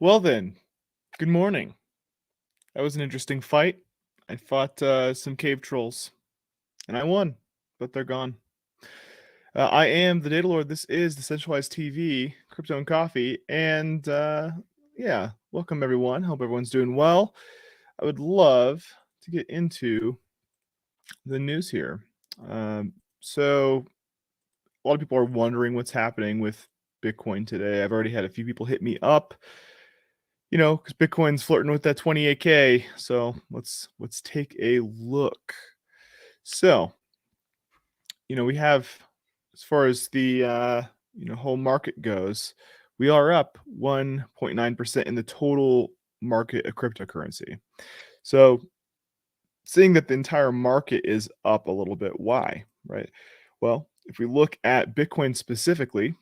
Well then, good morning. That was an interesting fight. I fought some cave trolls, and I won, but they're gone. I am the Data Lord. This is Decentralized TV, Crypto and Coffee, and yeah, welcome everyone. Hope everyone's doing well. I would love to get into the news here. So, a lot of people are wondering what's happening with Bitcoin today. I've already had a few people hit me up. Because Bitcoin's flirting with that 28K. So let's take a look. So, we have, as far as the whole market goes, we are up 1.9% in the total market of cryptocurrency. So, seeing that the entire market is up a little bit, why? Right? Well, if we look at Bitcoin specifically,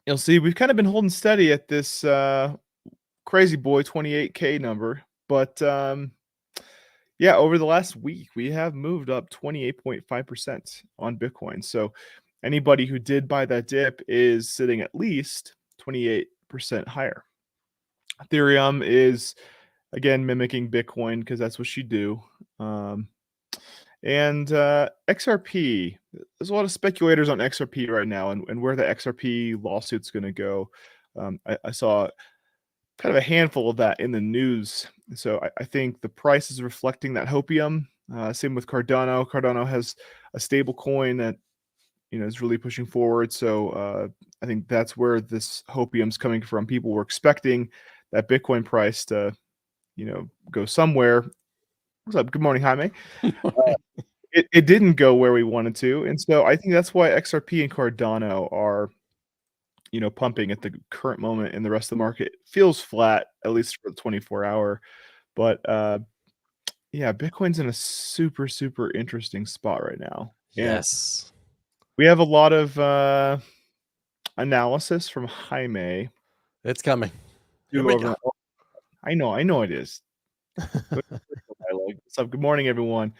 you'll see we've kind of been holding steady at this crazy boy 28K number, but yeah, over the last week we have moved up 28.5% on Bitcoin. So anybody who did buy that dip is sitting at least 28% higher. Ethereum is again mimicking Bitcoin because that's what she do. And XRP, there's a lot of speculators on XRP right now and where the XRP lawsuit's going to go. I saw kind of a handful of that in the news. So I think the price is reflecting that hopium. Same with Cardano. Cardano has a stable coin that is really pushing forward. So I think that's where this hopium's coming from. People were expecting that Bitcoin price to go somewhere. What's up? Good morning, Jaime. It didn't go where we wanted to, and so I think that's why XRP and Cardano are pumping at the current moment, and the rest of the market feels flat, at least for the 24-hour. But yeah, Bitcoin's in a super, super interesting spot right now. And Yes. we have a lot of analysis from Jaime It's coming. Here to we over go. that. I know it is. What's up? Good morning, everyone.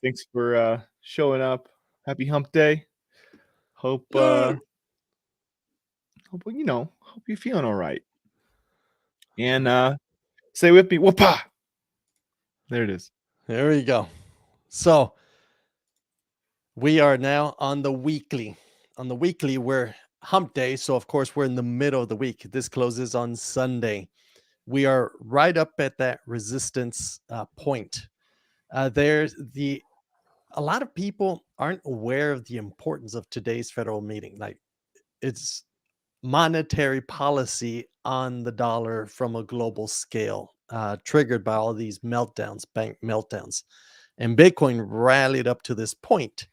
Thanks for showing up. Happy hump day. Hope hope hope you're feeling all right. And say with me, whoopah. There it is. Here we go. So we are now on the weekly. On the weekly, we're hump day. So, of course, we're in the middle of the week. This closes on Sunday. We are right up at that resistance point. There's a lot of people aren't aware of the importance of today's federal meeting. Like, it's monetary policy on the dollar from a global scale, triggered by all these meltdowns, bank meltdowns. And Bitcoin rallied up to this point.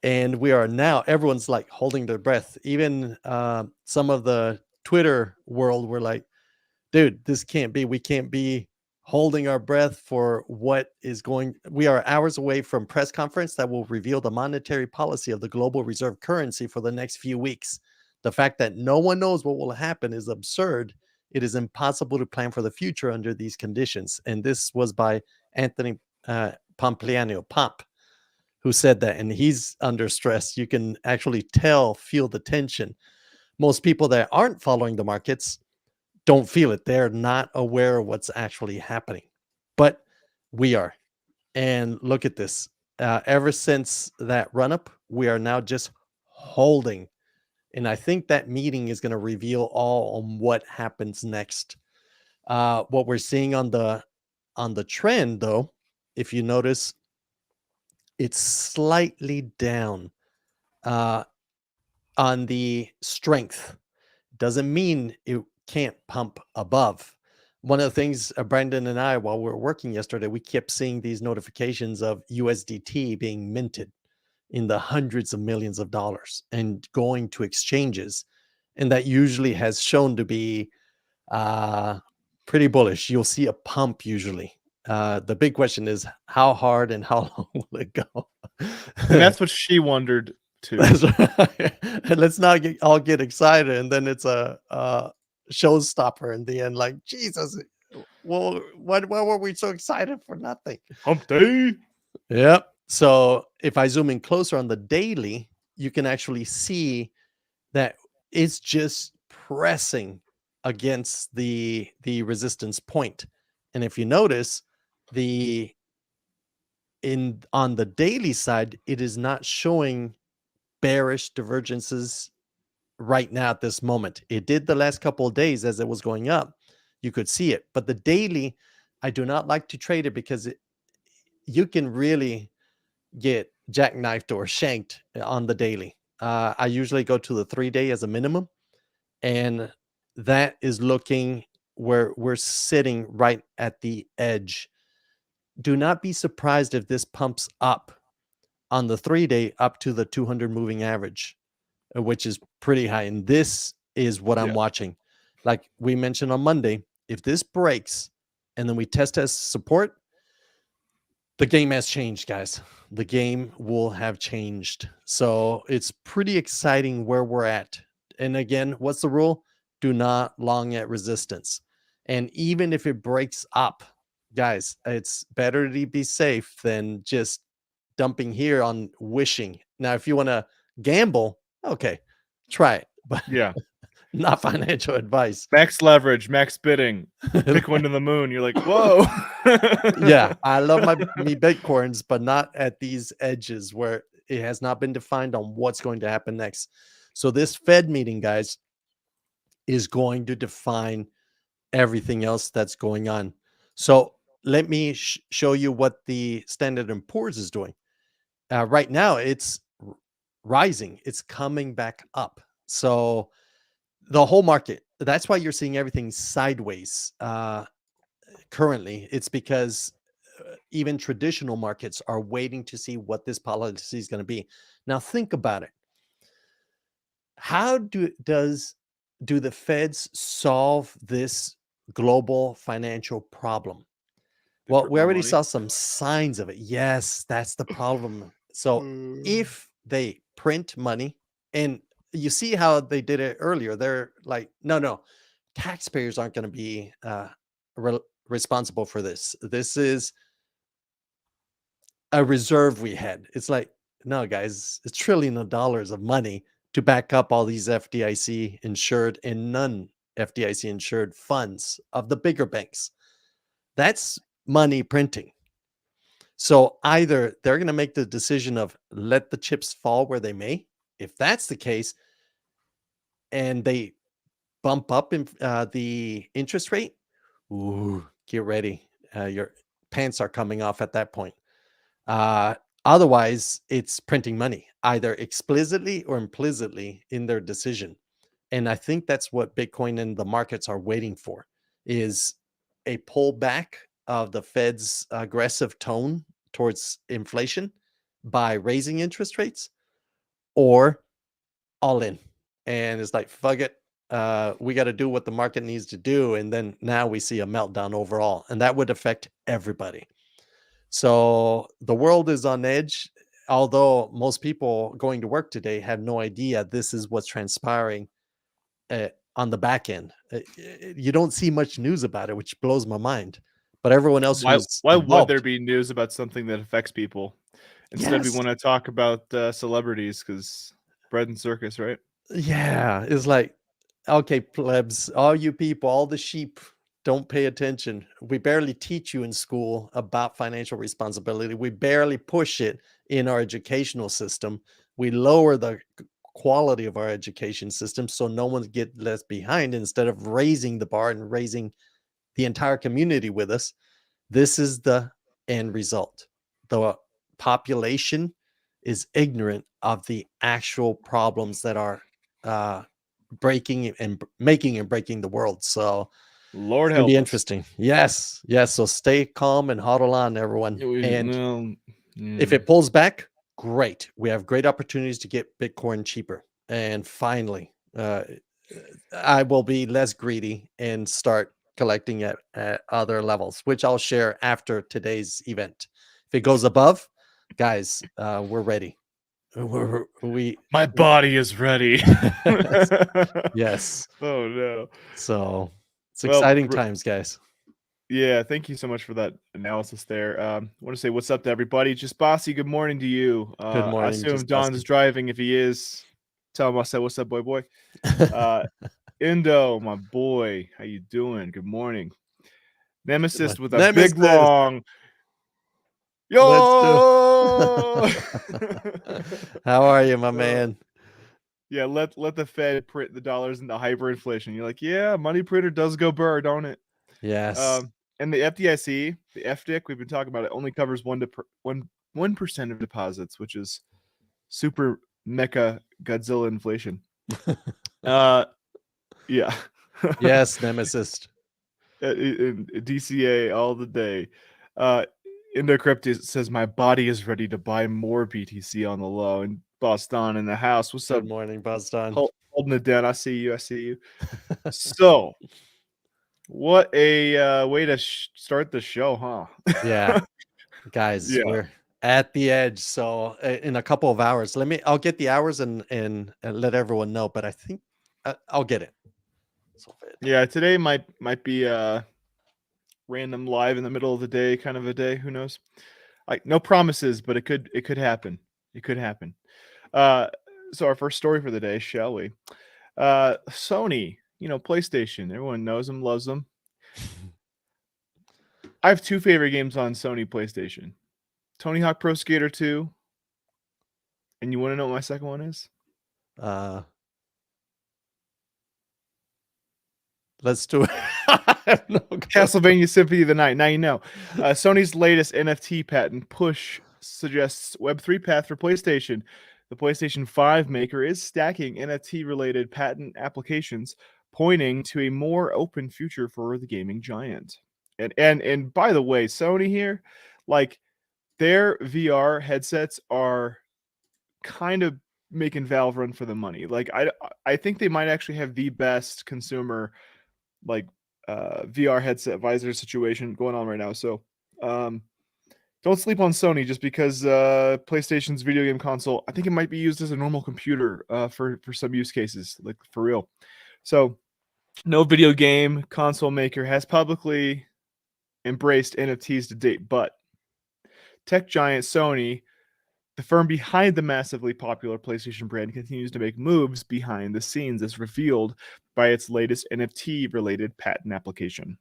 And we are now, everyone's like holding their breath. Even some of the Twitter world were like, dude, this can't be. We can't be holding our breath for what is going. We are hours away from press conference that will reveal the monetary policy of the global reserve currency for the next few weeks. The fact that no one knows what will happen is absurd. It is impossible to plan for the future under these conditions. And this was by Anthony Pompliano, Pomp, who said that. And he's under stress. You can actually feel the tension. Most people that aren't following the markets don't feel it. They're not aware of what's actually happening. But we are. And look at this. Ever since that run up, we are now just holding. And I think that meeting is going to reveal all on what happens next. What we're seeing on the trend, though, if you notice, it's slightly down on the strength. Doesn't mean it can't pump above. One of the things Brandon and I, while we were working yesterday, we kept seeing these notifications of USDT being minted in the hundreds of millions of dollars and going to exchanges. And that usually has shown to be pretty bullish. You'll see a pump usually. The big question is how hard and how long will it go? And that's what she wondered too. That's right. And let's not all get excited, and then it's a showstopper in the end. Like, Jesus, well, what were we so excited for? Nothing. Hump day. Yep. So if I zoom in closer on the daily, you can actually see that it's just pressing against the resistance point. And if you notice, the on the daily side, it is not showing bearish divergences right now at this moment. It did the last couple of days as it was going up. You could see it. But the daily, I do not like to trade it because you can really get jackknifed or shanked on the daily. I usually go to the 3-day as a minimum, and that is looking where we're sitting right at the edge. Do not be surprised if this pumps up on the 3-day up to the 200 moving average, which is pretty high. And this is what I'm Yeah. watching. Like we mentioned on Monday, if this breaks and then we test as support, the game has changed, guys. The game will have changed. So it's pretty exciting where we're at. And again, what's the rule? Do not long at resistance. And even if it breaks up, guys, it's better to be safe than just dumping here on wishing. Now, if you want to gamble, okay, try it, but Yeah. not financial advice. Max leverage, max bidding. Pick one to the moon. You're like, whoa. Yeah, I love me Bitcoins, but not at these edges where it has not been defined on what's going to happen next. So this Fed meeting, guys, is going to define everything else that's going on. So let me show you what the Standard and Poor's is doing. Right now, it's rising. It's coming back up. So the whole market. That's why you're seeing everything sideways. Currently, it's because even traditional markets are waiting to see what this policy is going to be. Now, think about it. How do the Feds solve this global financial problem? They Well, print we more already money. saw some signs of it. Yes, that's the problem. So if they print money, and you see how they did it earlier, they're like, no, taxpayers aren't going to be responsible for this. This is a reserve we had. It's like, no, guys, it's trillion of dollars of money to back up all these FDIC insured and non FDIC insured funds of the bigger banks. That's money printing. So either they're going to make the decision of let the chips fall where they may. If that's the case, and they bump up in the interest rate, ooh, get ready. Your pants are coming off at that point. Uh, Otherwise, it's printing money, either explicitly or implicitly in their decision. And I think that's what Bitcoin and the markets are waiting for, is a pullback of the Fed's aggressive tone towards inflation by raising interest rates, or all in. And it's like, fuck it. We got to do what the market needs to do. And then now we see a meltdown overall. And that would affect everybody. So the world is on edge. Although most people going to work today have no idea this is what's transpiring on the back end. You don't see much news about it, which blows my mind. But everyone else Why who's why would there involved, be news about something that affects people? Instead, we yes, want to talk about celebrities because bread and circus, right? yeah, it's like, okay, plebs, all you people, all the sheep, don't pay attention. We barely teach you in school about financial responsibility. We barely push it in our educational system. We lower the quality of our education system so no one gets left behind. Instead of raising the bar and raising the entire community with us, this is the end result. The population is ignorant of the actual problems that are uh, breaking and making and breaking the world. So Lord it's going to be help us. interesting. Yes. Yes. So stay calm and huddle on, everyone. And Well, if yeah. it pulls back, great. We have great opportunities to get Bitcoin cheaper. And finally, I will be less greedy and start collecting at other levels, which I'll share after today's event. If it goes above, guys, we're ready. We My body is ready. yes. Oh no. So it's Well, exciting times, guys. yeah, thank you so much for that analysis there. I want to say what's up to everybody. Just Bossy, good morning to you. Good I morning, assume just Don's Bussy. driving. If he is, tell him I said what's up, boy. Uh, Indo, my boy, how you doing? Good morning. Nemesis with a big Nemesis. long Let's do. yo. How are you, my Uh, man? yeah, let the Fed print the dollars into hyperinflation. You're like, yeah, money printer does go burr, don't it? Yes. And the FDIC, the FDIC, we've been talking about it, only covers 1% of deposits, which is super mecha Godzilla inflation. Yeah. Yes, Nemesis. in DCA all the day. Uh, Indocrypt says my body is ready to buy more BTC on the low. And Boston in the house. What's up? Good morning, Boston. Holding it down. I see you. I see you. So, what a way to start the show, huh? Yeah, guys, Yeah. we're at the edge. So in a couple of hours, I'll get the hours and let everyone know. But I think I'll get it. So Yeah. Today might be random live in the middle of the day kind of a day. Who knows? Like no promises, but it could happen. It could happen. Uh, so our first story for the day, shall we? Sony, PlayStation. Everyone knows them, loves them. I have two favorite games on Sony PlayStation: Tony Hawk Pro Skater 2, and you want to know what my second one is? uh, let's do it. I have no clue. Castlevania Symphony of the Night. Now you know. Sony's latest NFT patent push suggests Web3 path for PlayStation. The PlayStation 5 maker is stacking NFT-related patent applications, pointing to a more open future for the gaming giant. And by the way, Sony here, like their VR headsets are kind of making Valve run for the money. Like I think they might actually have the best consumer like VR headset visor situation going on right now. So um, don't sleep on Sony just because PlayStation's video game console. I think it might be used as a normal computer for some use cases, like for real. So no video game console maker has publicly embraced NFTs to date, but tech giant Sony, the firm behind the massively popular PlayStation brand, continues to make moves behind the scenes as revealed by its latest NFT related patent application.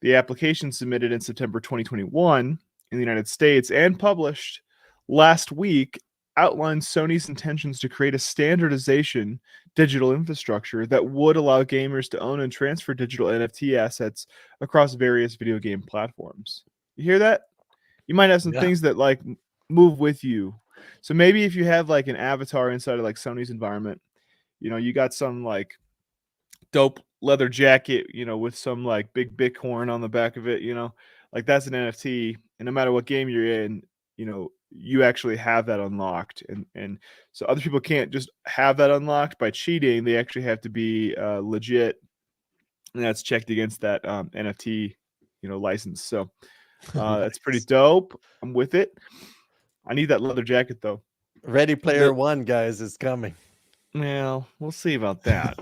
The application, submitted in September 2021 in the United States and published last week, outlines Sony's intentions to create a standardization digital infrastructure that would allow gamers to own and transfer digital NFT assets across various video game platforms. You hear that? You might have some Yeah. things that like move with you. So maybe if you have like an avatar inside of like Sony's environment, you got some like dope leather jacket, with some like big Bighorn on the back of it, like that's an NFT. And no matter what game you're in, you actually have that unlocked. And so other people can't just have that unlocked by cheating. They actually have to be legit, and that's checked against that NFT, license. So that's pretty Nice. dope. I'm with it. I need that leather jacket though. Ready Player The One, guys, is coming. Well, we'll see about that.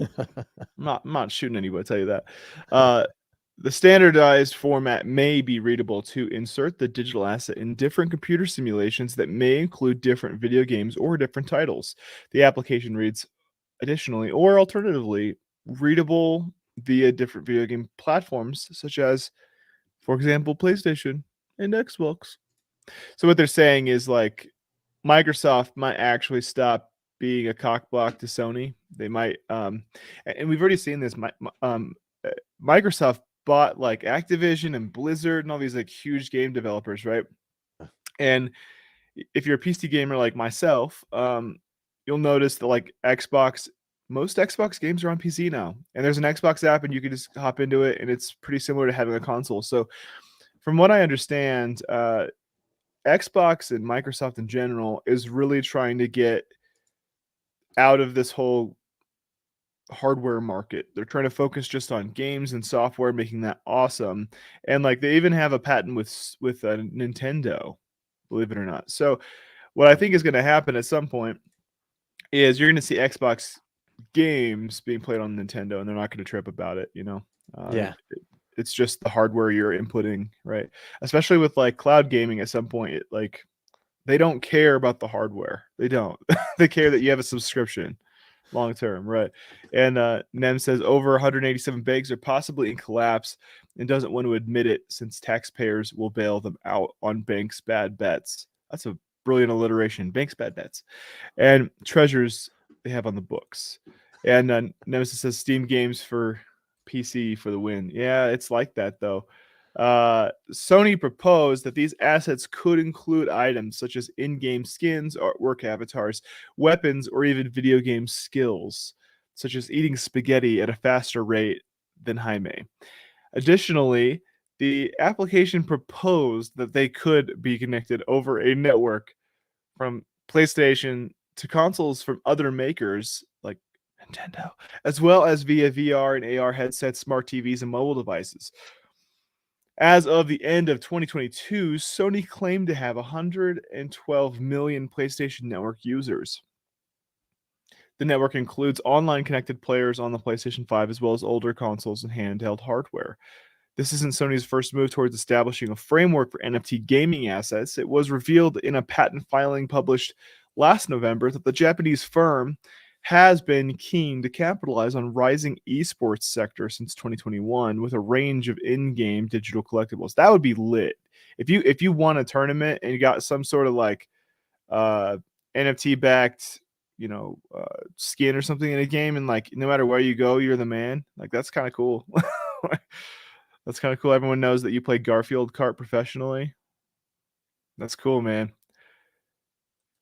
I'm not shooting anybody, tell you that. The standardized format may be readable to insert the digital asset in different computer simulations that may include different video games or different titles. The application reads additionally or alternatively readable via different video game platforms, such as, for example, PlayStation and Xbox. So what they're saying is like Microsoft might actually stop being a cockblock to Sony. They might, and we've already seen this. Microsoft bought like Activision and Blizzard and all these like huge game developers, right? And if you're a PC gamer like myself, you'll notice that like most Xbox games are on PC now, and there's an Xbox app, and you can just hop into it, and it's pretty similar to having a console. So, from what I understand, Xbox and Microsoft in general is really trying to get out of this whole hardware market. They're trying to focus just on games and software, making that awesome. And like they even have a patent with Nintendo, believe it or not. So what I think is going to happen at some point is you're going to see Xbox games being played on Nintendo, and they're not going to trip about it. Yeah. It's just the hardware you're inputting, right? Especially with like cloud gaming. At some point, like they don't care about the hardware. They don't. They care that you have a subscription. long term, right? And Nem says over 187 banks are possibly in collapse and doesn't want to admit it since taxpayers will bail them out on banks' bad bets. That's a brilliant alliteration. Banks' bad bets. And treasures they have on the books. And Nemesis says Steam games for PC for the win. Yeah, it's like that though. Sony proposed that these assets could include items such as in-game skins, artwork avatars, weapons, or even video game skills, such as eating spaghetti at a faster rate than Jaime. Additionally, the application proposed that they could be connected over a network from PlayStation to consoles from other makers like Nintendo, as well as via VR and AR headsets, smart TVs, and mobile devices. As of the end of 2022, Sony claimed to have 112 million PlayStation Network users. The network includes online connected players on the PlayStation 5 as well as older consoles and handheld hardware. This isn't Sony's first move towards establishing a framework for NFT gaming assets. It was revealed in a patent filing published last November that the Japanese firm has been keen to capitalize on rising esports sector since 2021 with a range of in-game digital collectibles. That would be lit. If you won a tournament and you got some sort of like NFT backed, skin or something in a game, and like no matter where you go, you're the man. Like that's kind of cool. That's kind of cool. Everyone knows that you play Garfield Kart professionally. That's cool, man.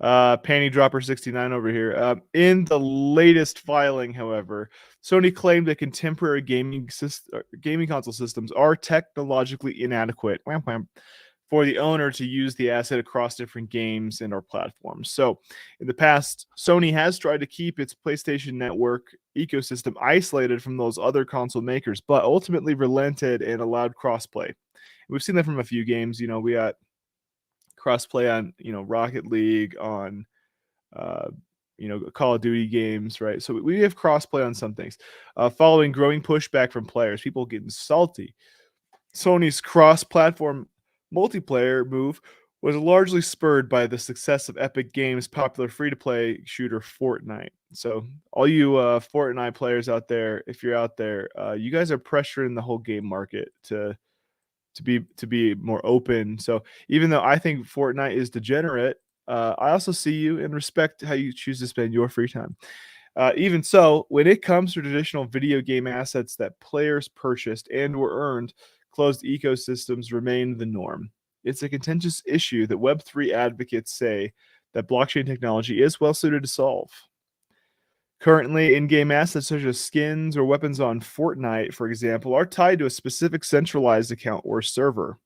Panty Dropper 69 over here. In the latest filing, however, Sony claimed that contemporary gaming console systems are technologically inadequate for the owner to use the asset across different games and or platforms. So, in the past, Sony has tried to keep its PlayStation Network ecosystem isolated from those other console makers, but ultimately relented and allowed crossplay. We've seen that from a few games. We got crossplay on Rocket League, on Call of Duty games, right? So we have crossplay on some things. Following growing pushback from players, people getting salty, Sony's cross-platform multiplayer move was largely spurred by the success of Epic Games' popular free-to-play shooter Fortnite. So all you Fortnite players out there, if you're out there, you guys are pressuring the whole game market to be more open. So even though I think Fortnite is degenerate, I also see you and respect how you choose to spend your free time. Even so, when it comes to traditional video game assets that players purchased and were earned, closed ecosystems remain the norm. It's a contentious issue that Web3 advocates say that blockchain technology is well suited to solve. Currently, in-game assets such as skins or weapons on Fortnite, for example, are tied to a specific centralized account or server.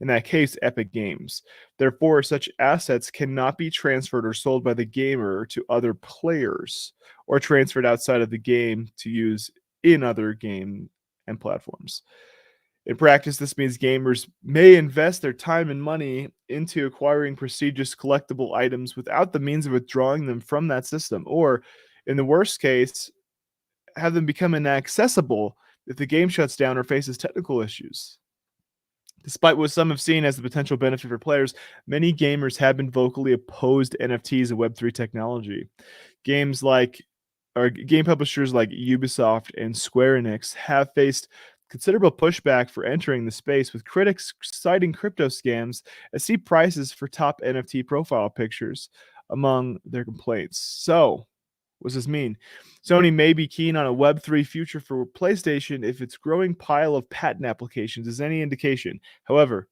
In that case, Epic Games. Therefore, such assets cannot be transferred or sold by the gamer to other players or transferred outside of the game to use in other game and platforms. In practice, this means gamers may invest their time and money into acquiring prestigious collectible items without the means of withdrawing them from that system, or in the worst case, have them become inaccessible if the game shuts down or faces technical issues. Despite what some have seen as the potential benefit for players, many gamers have been vocally opposed to NFTs and Web3 technology. Game publishers like Ubisoft and Square Enix have faced considerable pushback for entering the space, with critics citing crypto scams as steep prices for top NFT profile pictures among their complaints. So, what does this mean? Sony may be keen on a Web3 future for PlayStation if its growing pile of patent applications is any indication. However,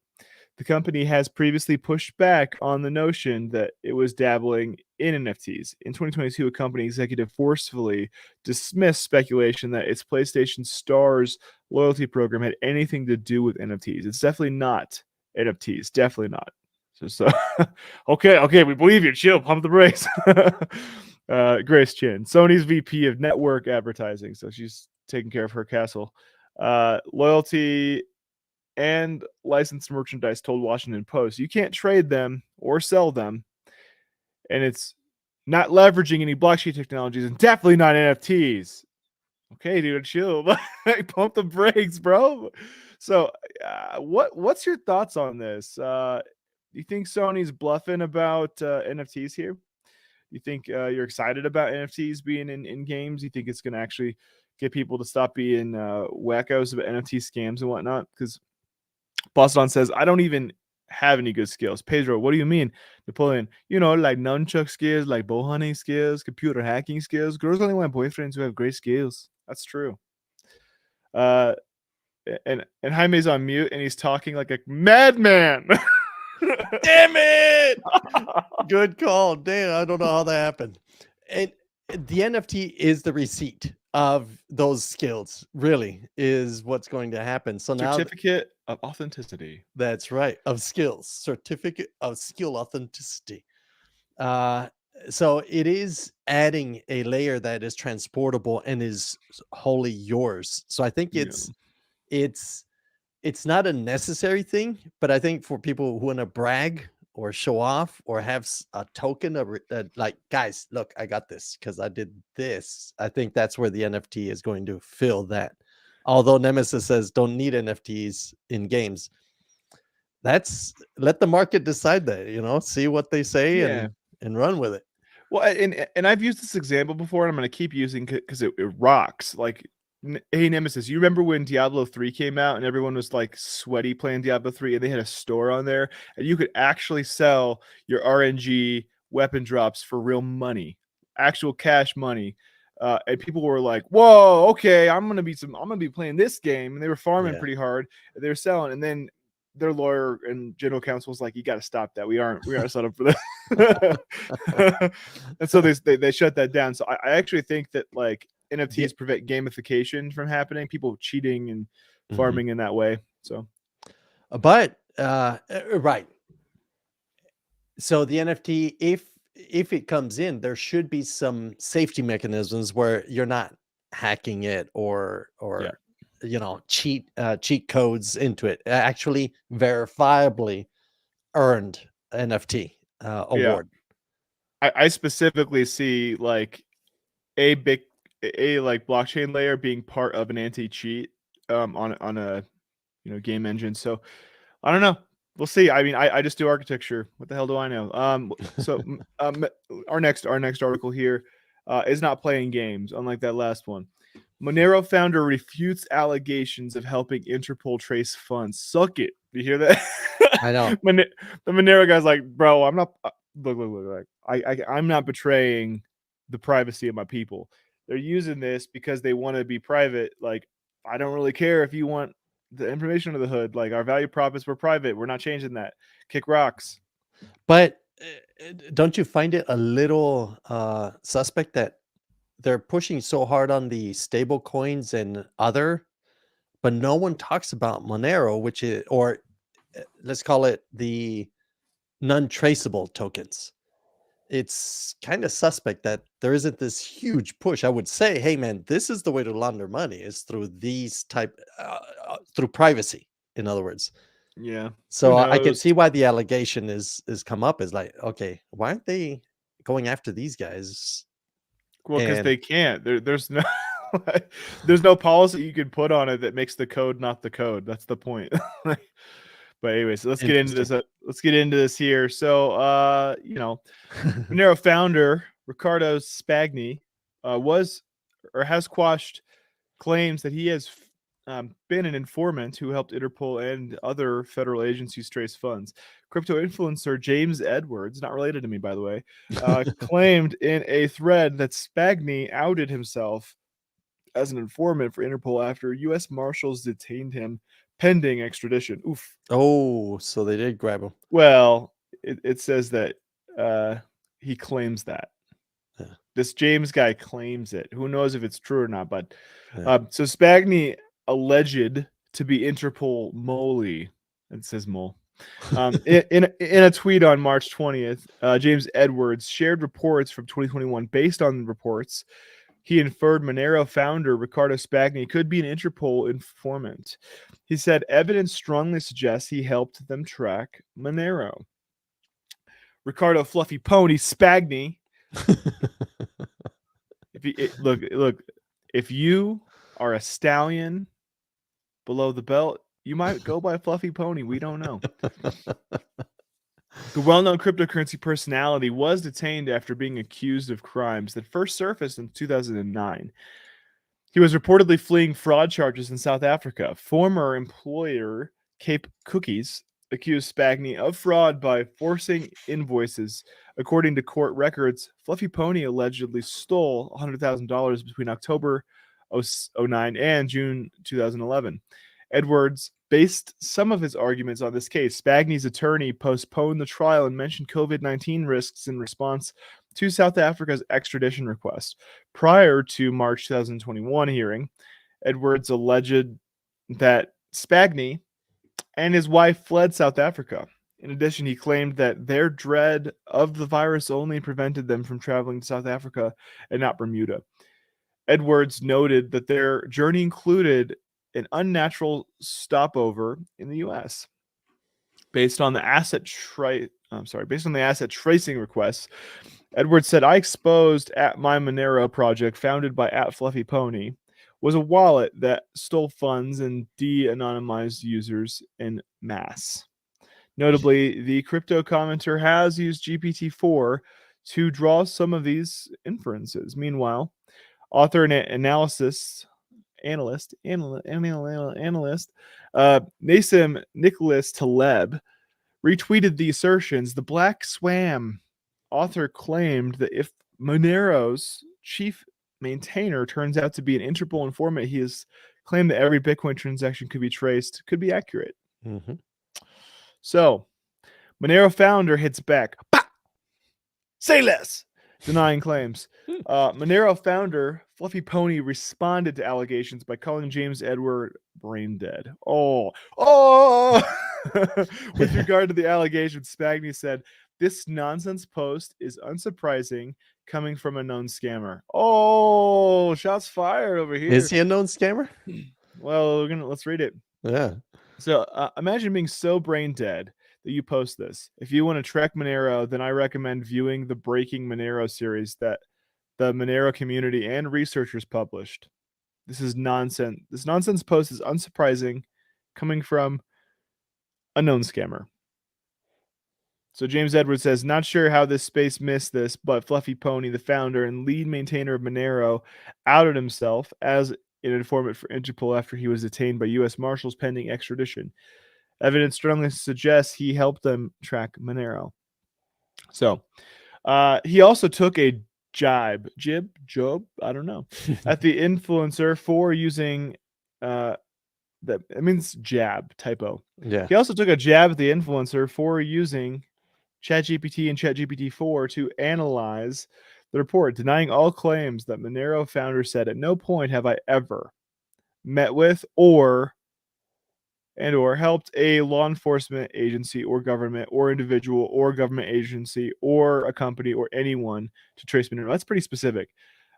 the company has previously pushed back on the notion that it was dabbling in NFTs. In 2022, a company executive forcefully dismissed speculation that its PlayStation Stars loyalty program had anything to do with NFTs. It's definitely not NFTs. Definitely not. So okay, we believe you. Chill, pump the brakes. Grace Chin, Sony's VP of Network Advertising. So she's taking care of her castle. Loyalty and licensed merchandise told Washington Post you can't trade them or sell them, and it's not leveraging any blockchain technologies and definitely not NFTs. Okay, dude, chill. Pump the brakes, bro. So, what's your thoughts on this? Do you think Sony's bluffing about NFTs here? You think you're excited about NFTs being in games? You think it's going to actually get people to stop being wackos about NFT scams and whatnot? Because Boston says, I don't even have any good skills. Pedro, what do you mean? Napoleon, like nunchuck skills, like bow hunting skills, computer hacking skills. Girls only want boyfriends who have great skills. That's true. Uh, and Jaime's on mute and he's talking like a madman. Damn it! Good call. Damn, I don't know how that happened. And the NFT is the receipt of those skills, really, is what's going to happen. So now Certificate of authenticity. that's right, of skills, certificate of skill authenticity. So it is adding a layer that is transportable and is wholly yours. So I think Yeah. it's it's not a necessary thing, but I think for people who want to brag or show off or have a token of like, guys, look, I got this because I did this. I think that's where the NFT is going to fill that. Although Nemesis says don't need NFTs in games, that's let the market decide that. See what they say Yeah. and run with it. Well, and I've used this example before, and I'm going to keep using because it rocks. Like, hey Nemesis, you remember when Diablo 3 came out and everyone was like sweaty playing Diablo 3, and they had a store on there, and you could actually sell your RNG weapon drops for real money, actual cash money. And people were like, "Whoa, okay, I'm gonna be playing this game," and they were farming Yeah. pretty hard. They were selling, and then their lawyer and general counsel was like, "You got to stop that. We aren't set up for that." And so they shut that down. So I actually think that like NFTs prevent gamification from happening, people cheating and farming in that way. So, but right. So the NFT, if it comes in, there should be some safety mechanisms where you're not hacking it or cheat codes into it. Actually, verifiably earned NFT yeah, award. I specifically see like a big like blockchain layer being part of an anti-cheat on a game engine. So I don't know. We'll see. I mean, I just do architecture. What the hell do I know? So our next article here is not playing games, unlike that last one. Monero founder refutes allegations of helping Interpol trace funds. Suck it. You hear that? I know. The Monero guy's like, bro, I'm not. Look. Like, I'm not betraying the privacy of my people. They're using this because they want to be private. Like, I don't really care if you want the information under the hood. Like, our value prop is we're private. We're not changing that. Kick rocks. But don't you find it a little suspect that they're pushing so hard on the stable coins and other, but no one talks about Monero, which is, or let's call it the non-traceable tokens. It's kind of suspect that there isn't this huge push. I would say, hey man, this is the way to launder money is through these through privacy, in other words. Yeah. So I can see why the allegation is come up, is like, okay, why aren't they going after these guys? Well, because they can't. There's no there's no policy you can put on it that makes the code not the code. That's the point. But anyways, let's get into this. Let's get into this here. So, Monero founder Riccardo Spagni was or has quashed claims that he has been an informant who helped Interpol and other federal agencies trace funds. Crypto influencer James Edwards, not related to me, by the way, claimed in a thread that Spagni outed himself as an informant for Interpol after U.S. Marshals detained him pending extradition. Oof. Oh, so they did grab him. Well, it says that he claims that. Yeah. This James guy claims it. Who knows if it's true or not? But so Spagni alleged to be Interpol Moley. It says mole. In a tweet on March 20th, James Edwards shared reports from 2021. Based on reports, he inferred Monero founder Riccardo Spagni could be an Interpol informant. He said evidence strongly suggests he helped them track Monero. Riccardo Fluffy Pony Spagni. Look, if you are a stallion below the belt, you might go by Fluffy Pony. We don't know. The well-known cryptocurrency personality was detained after being accused of crimes that first surfaced in 2009. He was reportedly fleeing fraud charges in South Africa. Former employer Cape Cookies accused Spagney of fraud by forcing invoices. According to court records, Fluffy Pony allegedly stole $100,000 between October 2009 and June 2011. Edwards based some of his arguments on this case. Spagney's attorney postponed the trial and mentioned COVID-19 risks in response to South Africa's extradition request. Prior to March 2021 hearing, Edwards alleged that Spagney and his wife fled South Africa. In addition, he claimed that their dread of the virus only prevented them from traveling to South Africa and not Bermuda. Edwards noted that their journey included an unnatural stopover in the U.S. Based on the asset tracing requests, Edwards said, "I exposed at my Monero project, founded by @Fluffy Pony, was a wallet that stole funds and de-anonymized users en masse." Notably, the crypto commenter has used GPT-4 to draw some of these inferences. Meanwhile, author and analyst Nassim Nicholas Taleb retweeted the assertions. The Black Swam author claimed that if Monero's chief maintainer turns out to be an Interpol informant, he has claimed that every Bitcoin transaction could be traced, could be accurate. Mm-hmm. So, Monero founder hits back. Bah! Say less! Denying claims. Monero founder Fluffy Pony responded to allegations by calling James Edward brain dead. Oh! With regard to the allegations, Spagney said, "This nonsense post is unsurprising, coming from a known scammer." Oh, shots fired over here. Is he a known scammer? Well, let's read it. Yeah. So imagine being so brain dead that you post this. If you want to track Monero, then I recommend viewing the Breaking Monero series that the Monero community and researchers published. This is nonsense. This nonsense post is unsurprising, coming from a known scammer. So James Edwards says, "Not sure how this space missed this, but Fluffy Pony, the founder and lead maintainer of Monero, outed himself as an informant for Interpol after he was detained by U.S. Marshals pending extradition. Evidence strongly suggests he helped them track Monero." So he also took a job, I don't know, at the influencer for using that. It means jab typo. Yeah. He also took a jab at the influencer for using ChatGPT and ChatGPT-4 to analyze the report, denying all claims that Monero founder said, "At no point have I ever met with or helped a law enforcement agency or government or individual or government agency or a company or anyone to trace Monero." That's pretty specific.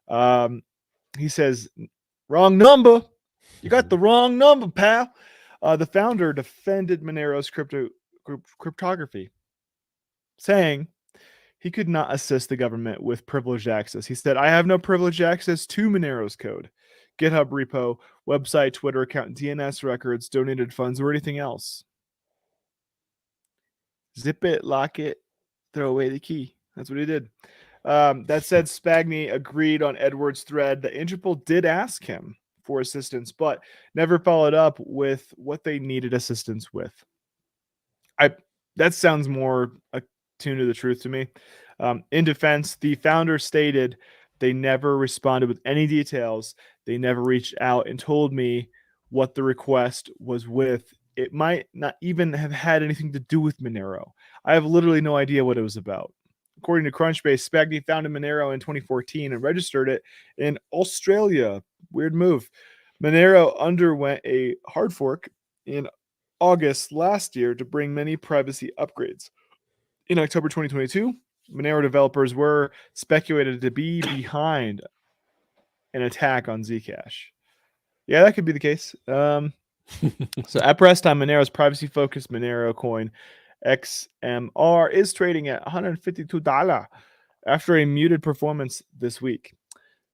He says, "Wrong number. You got the wrong number, pal." The founder defended Monero's cryptography, saying he could not assist the government with privileged access. He said, "I have no privileged access to Monero's code, GitHub repo, website, Twitter account, DNS records, donated funds, or anything else." Zip it, lock it, throw away the key. That's what he did. That said, Spagney agreed on Edwards' thread that Interpol did ask him for assistance, but never followed up with what they needed assistance with. That sounds more attuned to the truth to me. In defense, the founder stated they never responded with any details. They never reached out and told me what the request was with. It might not even have had anything to do with Monero. I have literally no idea what it was about. According to Crunchbase, Spagney founded Monero in 2014 and registered it in Australia. Weird move. Monero underwent a hard fork in August last year to bring many privacy upgrades. In October 2022, Monero developers were speculated to be behind an attack on Zcash. Yeah, that could be the case. So at press time, Monero's privacy-focused Monero coin XMR is trading at $152 after a muted performance this week.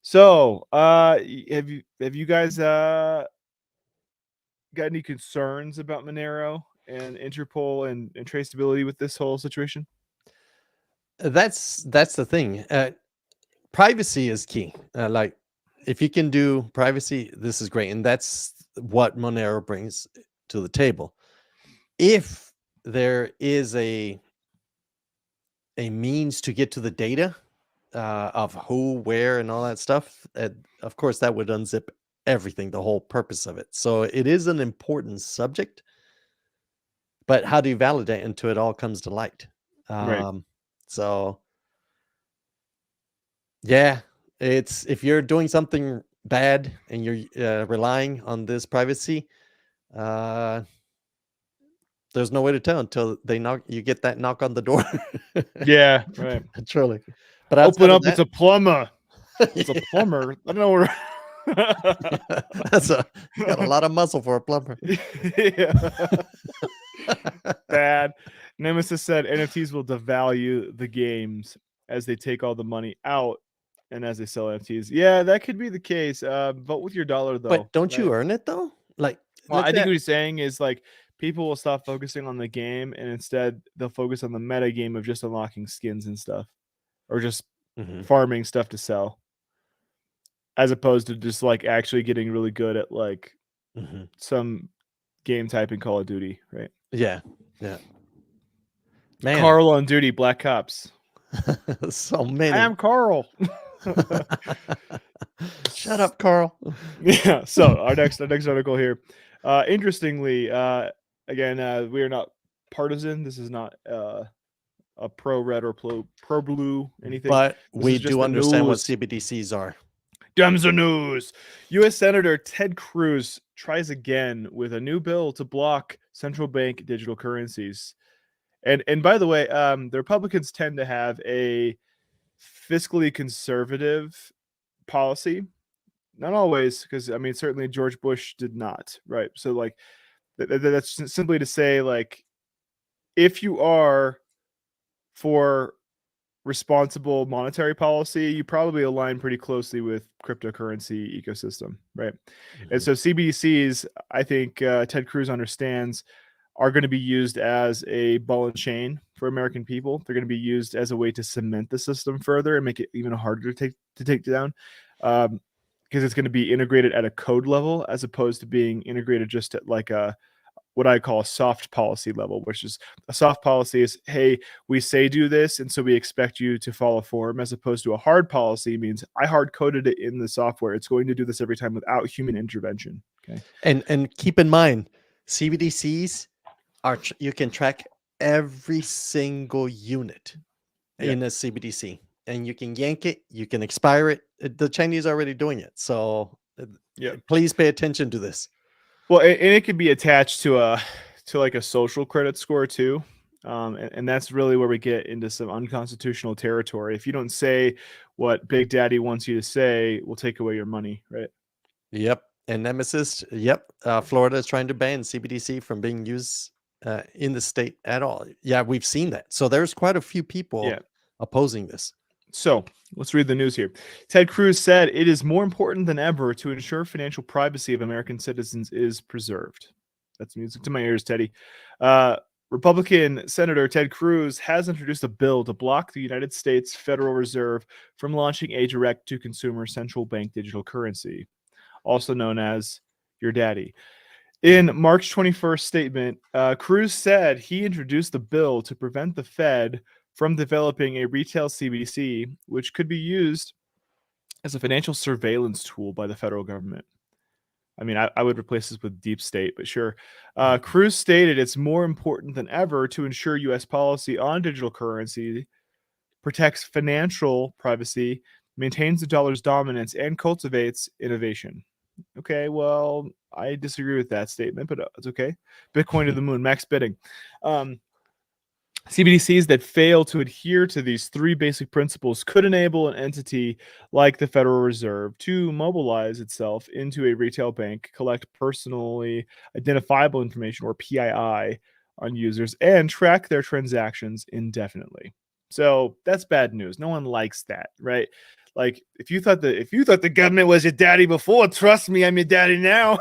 So, have you guys got any concerns about Monero and Interpol and traceability with this whole situation? That's the thing. Privacy is key. Like, if you can do privacy, this is great, and that's what Monero brings to the table. If there is a means to get to the data of who, where, and all that stuff, of course, that would unzip everything, the whole purpose of it. So it is an important subject, but how do you validate until it all comes to light? Right. So yeah, it's, if you're doing something bad and you're relying on this privacy, uh, there's no way to tell until you get that knock on the door. Yeah, right. Truly. But Open outside of up, it's that, a plumber. It's a yeah, plumber. I don't know where. that's got a lot of muscle for a plumber. Yeah. Bad. Nemesis said NFTs will devalue the games as they take all the money out and as they sell NFTs. Yeah, that could be the case. Vote with your dollar, though. But don't you Right? earn it though? Like, Well, I let's think say, what he's saying is like people will stop focusing on the game and instead they'll focus on the meta game of just unlocking skins and stuff, or just Mhm, farming stuff to sell, as opposed to just like actually getting really good at like mhm. some game type in Call of Duty, right? Yeah, yeah. Man, Carl on duty, Black Ops. so I many. am Carl. Shut up, Carl. Yeah. So our next article here. Interestingly, again, we are not partisan. This is not a pro red or pro blue anything. But This we is just do the understand what news. CBDCs are. Demza news. U.S. Senator Ted Cruz tries again with a new bill to block central bank digital currencies. And by the way, the Republicans tend to have a fiscally conservative policy. Not always, because I mean, certainly George Bush did not, right? So like, that's simply to say, like, if you are for responsible monetary policy, you probably align pretty closely with cryptocurrency ecosystem, right? And Mhm, so CBDCs, I think Ted Cruz understands, are going to be used as a ball and chain for American people. They're going to be used as a way to cement the system further and make it even harder to take down, because it's going to be integrated at a code level as opposed to being integrated just at like a what I call a soft policy level, which is a soft policy is, hey, we say do this, and so we expect you to follow form, as opposed to a hard policy means I hard coded it in the software. It's going to do this every time without human intervention. Okay. And keep in mind, CBDCs are you can track every single unit Yeah. in a CBDC, and you can yank it, you can expire it. The Chinese are already doing it, so Yeah. please pay attention to this. Well, and it could be attached to like a social credit score too. And that's really where we get into some unconstitutional territory. If you don't say what Big Daddy wants you to say, we'll take away your money, right? Yep, and Nemesis. Yep, Florida is trying to ban CBDC from being used in the state at all. Yeah, we've seen that. So there's quite a few people Yeah. opposing this. So let's read the news here. Ted Cruz said it is more important than ever to ensure financial privacy of American citizens is preserved. That's music to my ears, Teddy. Republican Senator Ted Cruz has introduced a bill to block the United States Federal Reserve from launching a direct to consumer central bank digital currency, also known as your daddy. In March 21st statement, Cruz said he introduced the bill to prevent the Fed from developing a retail CBDC, which could be used as a financial surveillance tool by the federal government. I mean, I would replace this with deep state, but sure. Cruz stated it's more important than ever to ensure U.S. policy on digital currency protects financial privacy, maintains the dollar's dominance, and cultivates innovation. Okay, well, I disagree with that statement, but it's okay. Bitcoin to the moon, max bidding. CBDCs that fail to adhere to these three basic principles could enable an entity like the Federal Reserve to mobilize itself into a retail bank, collect personally identifiable information, or PII, on users, and track their transactions indefinitely. So that's bad news. No one likes that, right? Like if you thought the government was your daddy before, trust me, I'm your daddy now.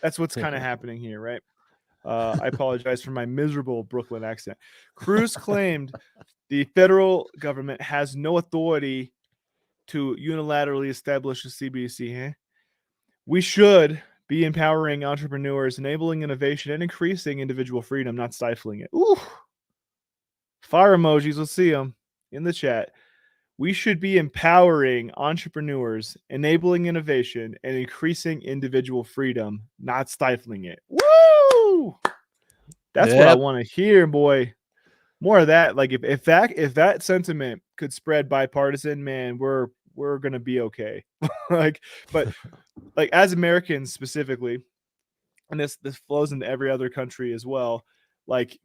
That's what's kind of happening here, right? I apologize for my miserable Brooklyn accent. Cruz claimed the federal government has no authority to unilaterally establish a CBDC. Eh? We should be empowering entrepreneurs, enabling innovation, and increasing individual freedom, not stifling it. Ooh, fire emojis. Let's see them in the chat. We should be empowering entrepreneurs, enabling innovation, and increasing individual freedom, not stifling it. Woo! That's what I Yep. want to hear, boy. More of that. Like if that sentiment could spread bipartisan, man, we're gonna be okay. But as Americans specifically, and this flows into every other country as well. Like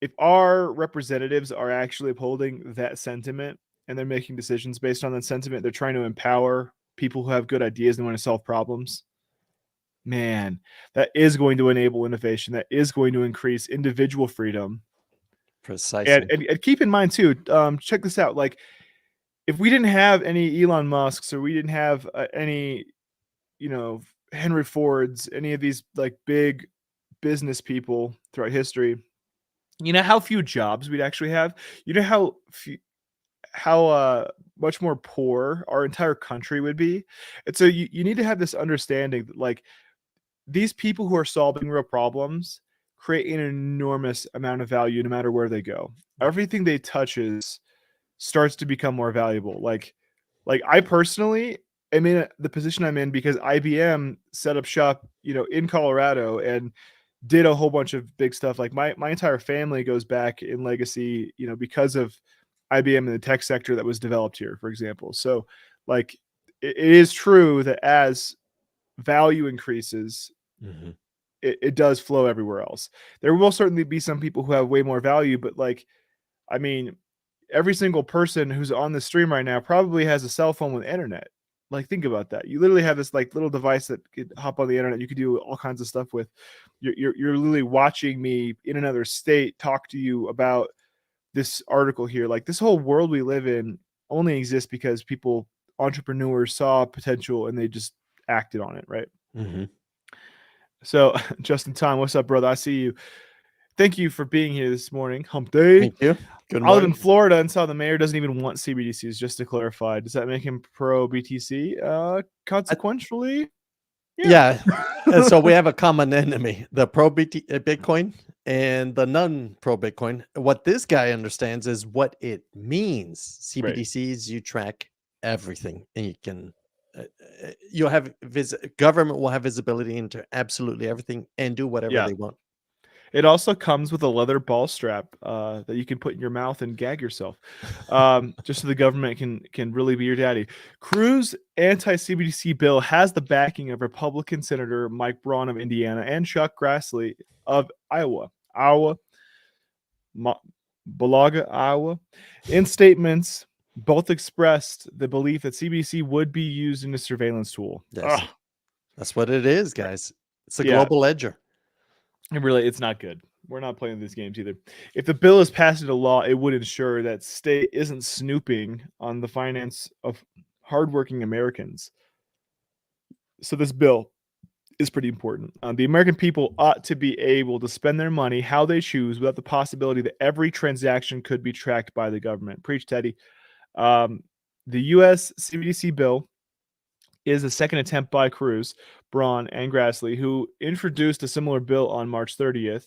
if our representatives are actually upholding that sentiment and they're making decisions based on that sentiment, they're trying to empower people who have good ideas and want to solve problems. Man, that is going to enable innovation. That is going to increase individual freedom. Precisely. And keep in mind too, check this out. Like if we didn't have any Elon Musks or we didn't have any, Henry Fords, any of these like big business people throughout history, you know how few jobs we'd actually have. You know how much more poor our entire country would be. And so you need to have this understanding that like these people who are solving real problems create an enormous amount of value no matter where they go. Everything they touches starts to become more valuable. Like I personally am in the position I'm in because IBM set up shop, in Colorado and did a whole bunch of big stuff. Like my entire family goes back in legacy, because of IBM in the tech sector that was developed here, for example. So like it is true that as value increases, Mm-hmm. it does flow everywhere else. There will certainly be some people who have way more value, but like, I mean, every single person who's on the stream right now probably has a cell phone with internet. Like, think about that. You literally have this like little device that could hop on the internet. You could do all kinds of stuff with. You're literally watching me in another state talk to you about this article here. Like this whole world we live in only exists because entrepreneurs saw potential and they just acted on it, right? Mm-hmm. So, Justin Time, what's up, brother? I see you. Thank you for being here this morning. Hump day. Thank you. Good I live in morning. Florida and saw the mayor doesn't even want CBDCs, just to clarify. Does that make him pro BTC? Consequentially, yeah. Yeah. And so we have a common enemy, the Bitcoin and the non-pro Bitcoin. What this guy understands is what it means. Right. CBDCs, you track everything and you can, you'll have government will have visibility into absolutely everything and do whatever Yeah. they want. It also comes with a leather ball strap that you can put in your mouth and gag yourself, just so the government can really be your daddy. Cruz anti-CBDC bill has the backing of Republican Senator Mike Braun of Indiana and Chuck Grassley of Iowa, Balaga, Iowa. In statements, both expressed the belief that CBDC would be used in a surveillance tool. Yes. That's what it is, guys. It's a Yeah. global ledger. And really, it's not good. We're not playing these games either. If the bill is passed into law, it would ensure that state isn't snooping on the finance of hardworking Americans. So this bill is pretty important. The American people ought to be able to spend their money how they choose without the possibility that every transaction could be tracked by the government. Preach, Teddy. The U.S. CBDC bill is a second attempt by Cruz, Braun, and Grassley, who introduced a similar bill on March 30th,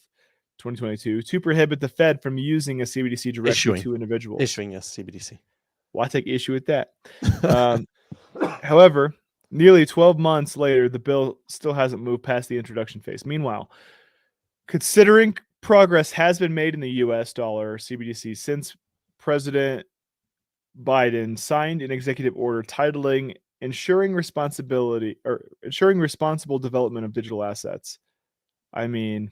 2022, to prohibit the Fed from using a CBDC directly to individuals. Issuing a CBDC. Well, I take issue with that. However, nearly 12 months later, the bill still hasn't moved past the introduction phase. Meanwhile, considering progress has been made in the U.S. dollar CBDC since President Biden signed an executive order titling ensuring responsible development of digital assets. I mean,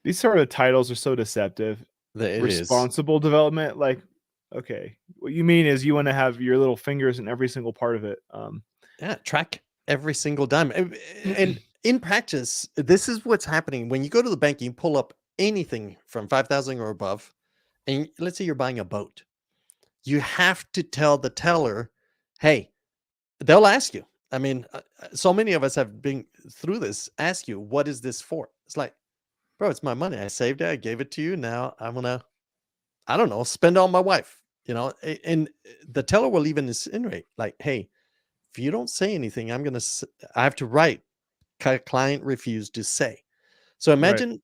these sort of titles are so deceptive. Responsible development, like, okay, what you mean is you want to have your little fingers in every single part of it. Yeah, track every single dime. And in practice, this is what's happening. When you go to the bank, you pull up anything from 5,000 or above, and let's say you're buying a boat. You have to tell the teller, hey, they'll ask you. I mean, so many of us have been through this, ask you, what is this for? It's like, bro, it's my money. I saved it. I gave it to you. Now I'm gonna, I don't know, spend it on my wife. And the teller will even insinuate, like, hey, if you don't say anything, I have to write. Client refused to say. So Right. imagine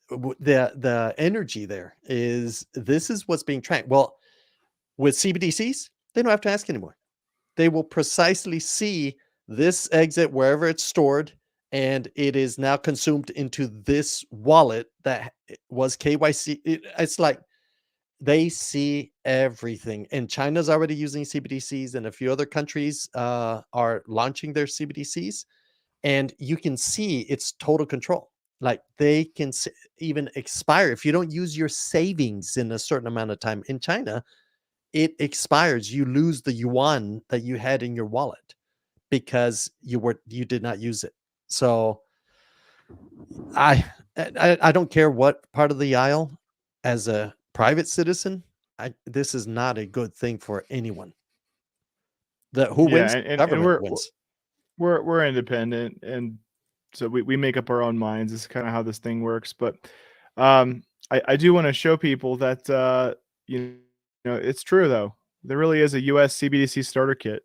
the energy there is. This is what's being tracked. Well, with CBDCs, they don't have to ask anymore. They will precisely see this exit wherever it's stored, and it is now consumed into this wallet that was KYC. It's like they see everything. And China's already using CBDCs, and a few other countries are launching their CBDCs, and you can see it's total control. Like they can even expire if you don't use your savings in a certain amount of time. In China, it expires. You lose the yuan that you had in your wallet because you did not use it. So I don't care what part of the aisle. As a private citizen, this is not a good thing for anyone. Who Yeah, wins? and Government wins. we're independent, and so we make up our own minds. This is kind of how this thing works. But I do want to show people that you it's true though. There really is a US CBDC starter kit.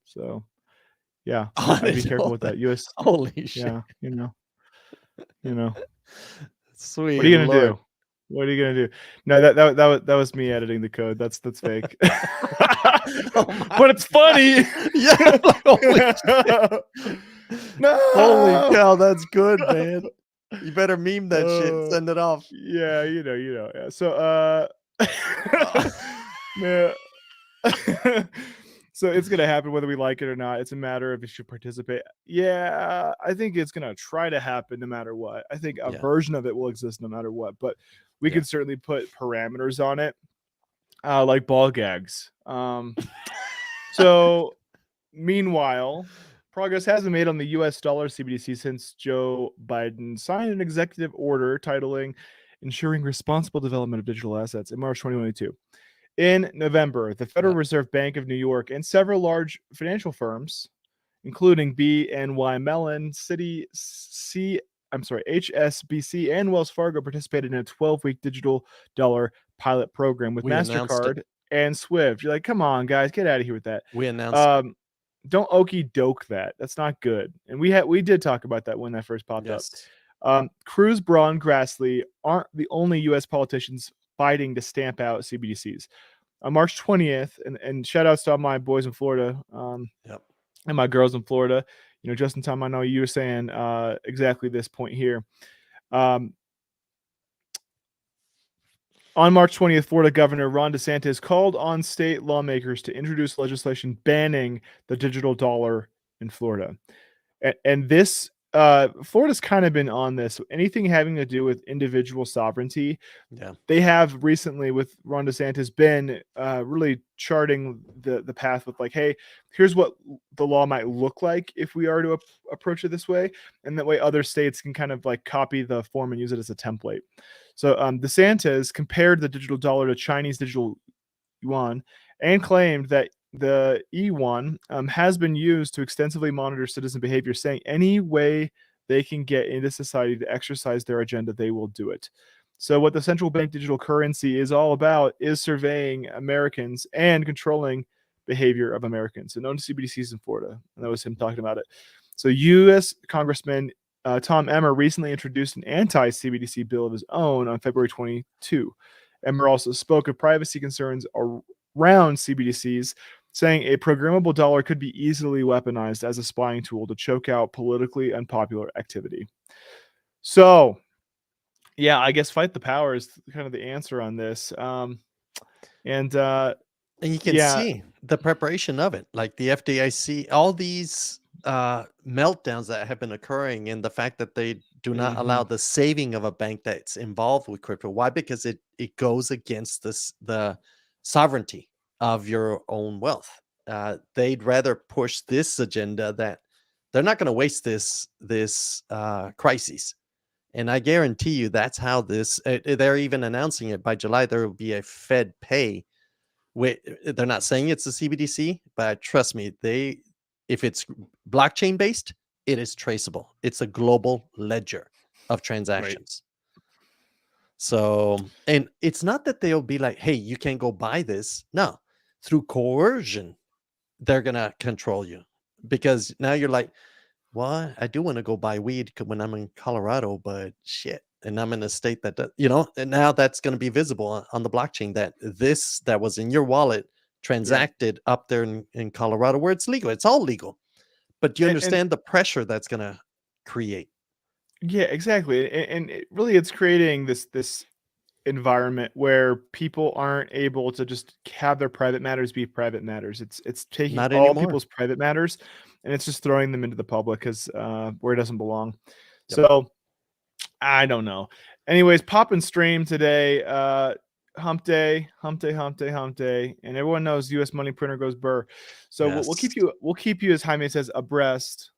So yeah, I I'd be didn't careful know with that. that. US, Holy shit! yeah, you know. What are Sweet you gonna lord! do? What are you gonna do? No, that was me editing the code. That's fake. Oh my But it's funny. god! Yeah, like, holy shit! Holy No. cow, that's good, man. You better meme that shit. Uh, Send it off. yeah, yeah. So, Oh. man. So it's gonna happen whether we like it or not. It's a matter of if you should participate. Yeah, I think it's gonna try to happen no matter what. I think a Yeah, version of it will exist no matter what, but we yeah. can certainly put parameters on it, like ball gags. So meanwhile, progress has been made on the US dollar CBDC since Joe Biden signed an executive order titling Ensuring Responsible Development of Digital Assets in March 2022. In November, the Federal Yep. Reserve Bank of New York and several large financial firms, including BNY Mellon, HSBC, and Wells Fargo, participated in a 12-week digital dollar pilot program with We announced it. MasterCard and Swift. You're like, come on, guys, get out of here with that. We announced it. Um, don't okey doke that. That's not good. And we did talk about that when that first popped up. Yes. Cruz, Braun, Grassley aren't the only U.S. politicians fighting to stamp out CBDCs. On March 20th, and shout outs to all my boys in Florida, Yep. and my girls in Florida. Justin, Tom, I know you were saying exactly this point here. On March 20th, Florida Governor Ron DeSantis called on state lawmakers to introduce legislation banning the digital dollar in Florida. And this, Florida's kind of been on this. Anything having to do with individual sovereignty, Yeah. they have recently, with Ron DeSantis, been really charting the path with like, hey, here's what the law might look like if we are to approach it this way, and that way other states can kind of like copy the form and use it as a template. So DeSantis compared the digital dollar to Chinese digital yuan and claimed that the E1 has been used to extensively monitor citizen behavior, saying any way they can get into society to exercise their agenda, they will do it. So, what the central bank digital currency is all about is surveying Americans and controlling behavior of Americans. So, known to CBDCs in Florida. And that was him talking about it. So, U.S. Congressman Tom Emmer recently introduced an anti CBDC bill of his own on February 22. Emmer also spoke of privacy concerns around CBDCs, saying a programmable dollar could be easily weaponized as a spying tool to choke out politically unpopular activity. So, yeah, I guess fight the power is kind of the answer on this. And And you can yeah, see the preparation of it, like the FDIC, all these meltdowns that have been occurring, and the fact that they do not allow the saving of a bank that's involved with crypto. Why? Because it goes against the sovereignty of your own wealth. They'd rather push this agenda that they're not going to waste this crisis. And I guarantee you that's how this. They're even announcing it by July. There will be a Fed pay. They're not saying it's a CBDC, but trust me, if it's blockchain based, it is traceable. It's a global ledger of right. transactions. So, and it's not that they'll be like, hey, you can't go buy this. No, through coercion, they're going to control you because now you're like, well, I do want to go buy weed when I'm in Colorado, but shit. And I'm in a state that, and now that's going to be visible on the blockchain that this that was in your wallet Yeah. transacted up there in Colorado where it's legal. It's all legal. But do you And understand the pressure that's going to create? yeah, exactly. And it really it's creating this environment where people aren't able to just have their private matters be private matters. It's taking Not all anymore. people's private matters and it's just throwing them into the public because where it doesn't belong. Yep. So I don't know. Anyways, pop and stream today. Hump day, hump day, hump day, hump day, and everyone knows U.S. money printer goes burr. So we'll Yes. keep you as Jaime says abreast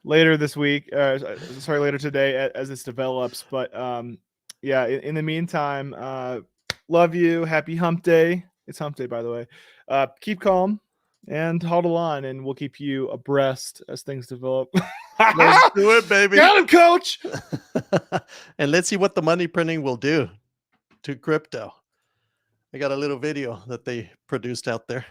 later this week. Sorry, later today as this develops. But yeah, in the meantime, love you. Happy Hump Day. It's Hump Day, by the way. Keep calm and huddle on, and we'll keep you abreast as things develop. Let's do it, baby. Got him, coach. And let's see what the money printing will do to crypto. I got a little video that they produced out there.